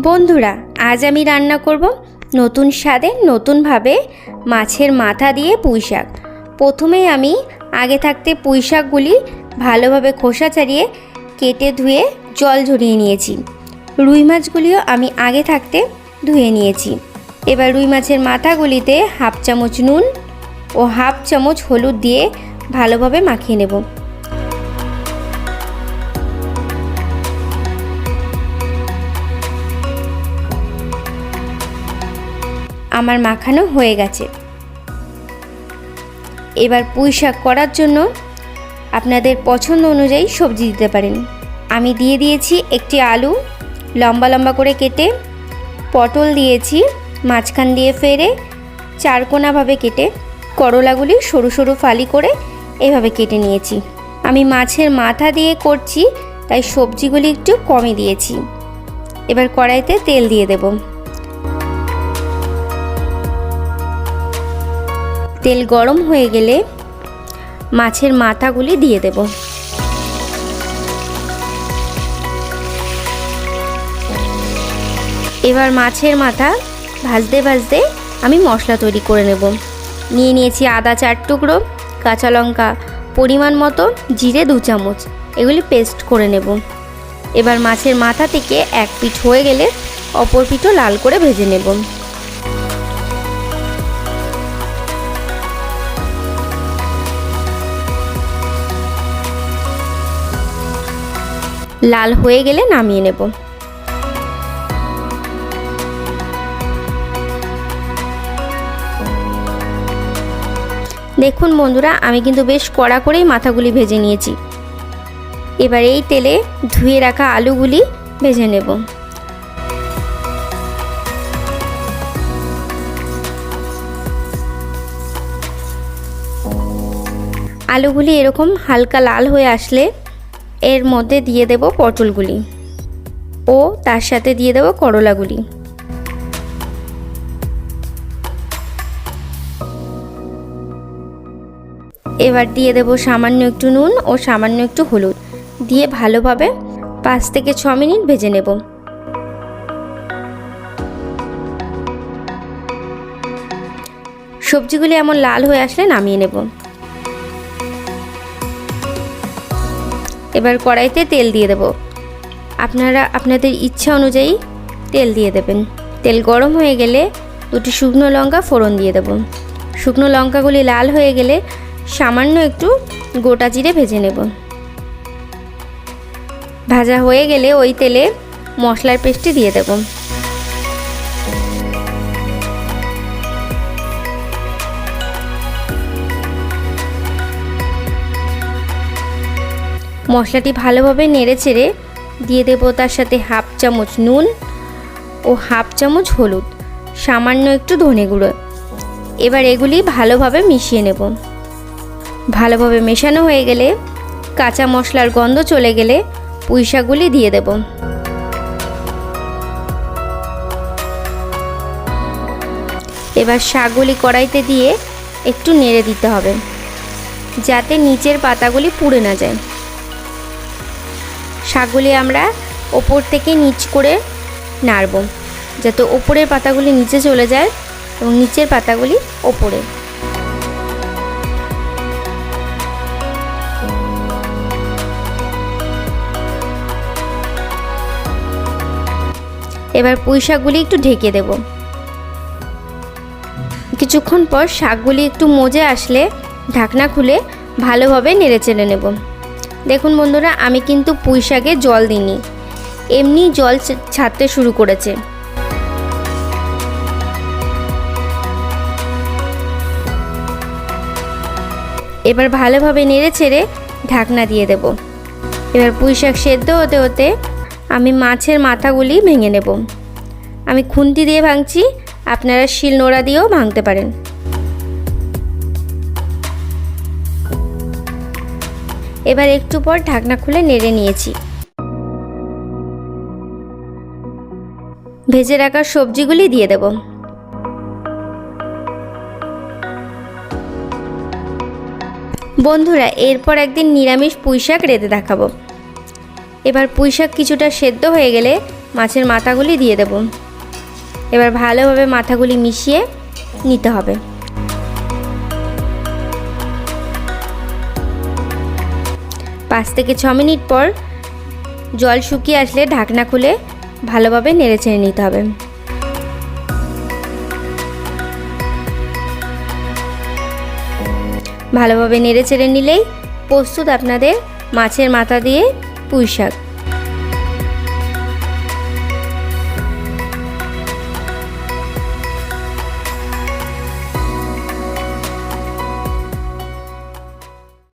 বন্ধুরা, আজ আমি রান্না করব নতুন স্বাদে নতুনভাবে মাছের মাথা দিয়ে পুঁই শাক। প্রথমেই আমি আগে থাকতে পুঁই শাকগুলি ভালোভাবে খোসা ছাড়িয়ে কেটে ধুয়ে জল ঝরিয়ে নিয়েছি। রুই মাছগুলিও আমি আগে থাকতে ধুয়ে নিয়েছি। এবার রুই মাছের মাথাগুলিতে হাফ চামচ নুন ও হাফ চামচ হলুদ দিয়ে ভালোভাবে মাখিয়ে নেব। আমার মাখানো হয়ে গেছে। এবার পুঁই শাক করার জন্য আপনাদের পছন্দ অনুযায়ী সবজি দিতে পারেন। আমি দিয়ে দিয়েছি একটি আলু লম্বা লম্বা করে কেটে, পটল দিয়েছি মাঝখান দিয়ে ফেরে চারকোনাভাবে কেটে, করলাগুলি সরু সরু ফালি করে এভাবে কেটে নিয়েছি। আমি মাছের মাথা দিয়ে করছি তাই সবজিগুলি একটু কমই দিয়েছি। এবার কড়াইতে তেল দিয়ে দেব। তেল গরম হয়ে গেলে মাছের মাথাগুলি দিয়ে দেব। এবার মাছের মাথা ভাজতে ভাজতে আমি মশলা তৈরি করে নেব। নিয়ে নিয়েছি আদা 4 টুকরো, কাঁচা লঙ্কা পরিমাণ মতো, জিরে 2 চামচ, এগুলি পেস্ট করে নেব। এবার মাছের মাথা থেকে এক পিঠ হয়ে গেলে অপর পিঠও লাল করে ভেজে নেব। লাল হয়ে গেলে নামিয়ে নেব। দেখুন বন্ধুরা, আমি কিন্তু বেশ কড়া করেই মাথাগুলি ভেজে নিয়েছি। এবার এই তেলে ধুয়ে রাখা আলুগুলি ভেজে নেব। আলুগুলি এরকম হালকা লাল হয়ে আসলে এর মধ্যে দিয়ে দেব পটলগুলি ও তার সাথে দিয়ে দেব করলাগুলি। এবার দিয়ে দেব সামান্য একটু নুন ও সামান্য একটু হলুদ দিয়ে ভালোভাবে 5 থেকে 6 মিনিট ভেজে নেব। সবজিগুলি এমন লাল হয়ে আসলে নামিয়ে নেব। এবার কড়াইতে তেল দিয়ে দেব। আপনারা আপনাদের ইচ্ছা অনুযায়ী তেল দিয়ে দেবেন। তেল গরম হয়ে গেলে 2টি শুকনো লঙ্কা ফোড়ন দিয়ে দেব। শুকনো লঙ্কাগুলি লাল হয়ে গেলে সামান্য একটু গোটা জিরে ভেজে নেব। ভাজা হয়ে গেলে ওই তেলে মশলার পেস্টটি দিয়ে দেব। মশলাটি ভালোভাবে নেড়ে চেড়ে দিয়ে দেব তার সাথে হাফ চামচ নুন ও হাফ চামচ হলুদ, সামান্য একটু ধনে গুঁড়ো। এবার এগুলি ভালোভাবে মিশিয়ে নেব। ভালোভাবে মেশানো হয়ে গেলে কাঁচা মশলার গন্ধ চলে গেলে পুঁই শাকগুলি দিয়ে দেব। এবার শাকগুলি কড়াইতে দিয়ে একটু নেড়ে দিতে হবে যাতে নিচের পাতাগুলি পুড়ে না যায়। শাকগুলি আমরা ওপর থেকে নিচ করে নাড়ব যাতে ওপরের পাতাগুলি নিচে চলে যায় এবং নিচের পাতাগুলি ওপরে। এবার পুঁই শাকগুলি একটু ঢেকে দেব। কিছুক্ষণ পর শাকগুলি একটু মজে আসলে ঢাকনা খুলে ভালোভাবে নেড়ে চেড়ে নেব। দেখুন বন্ধুরা, আমি কিন্তু পুঁই শাকে জল দিইনি, এমনি জল ছাড়তে শুরু করেছে। এবার ভালোভাবে নেড়ে চেড়ে ঢাকনা দিয়ে দেব। এবার পুঁই শাক সেদ্ধ হতে হতে আমি মাছের মাথাগুলি ভেঙে নেব। আমি খুন্তি দিয়ে ভাঙছি, আপনারা শিলনোড়া দিয়েও ভাঙতে পারেন। এবার একটু পর ঢাকনা খুলে নেড়ে নিয়েছি। ভেজে রাখা সবজিগুলি দিয়ে দেব। বন্ধুরা, এরপর একদিন নিরামিষ পুঁই শাক রেঁধে দেখাবো। এবার পুঁই শাক কিছুটা সেদ্ধ হয়ে গেলে মাছের মাথাগুলি দিয়ে দেব। এবার ভালোভাবে মাথাগুলি মিশিয়ে নিতে হবে। 5 থেকে 6 মিনিট পর জল শুকিয়ে আসলে ঢাকনা খুলে ভালোভাবে নেড়েচেড়ে নিতে হবে। ভালোভাবে নেড়েচেড়ে নিলেই প্রস্তুত আপনাদের মাছের মাথা দিয়ে পুঁই শাক।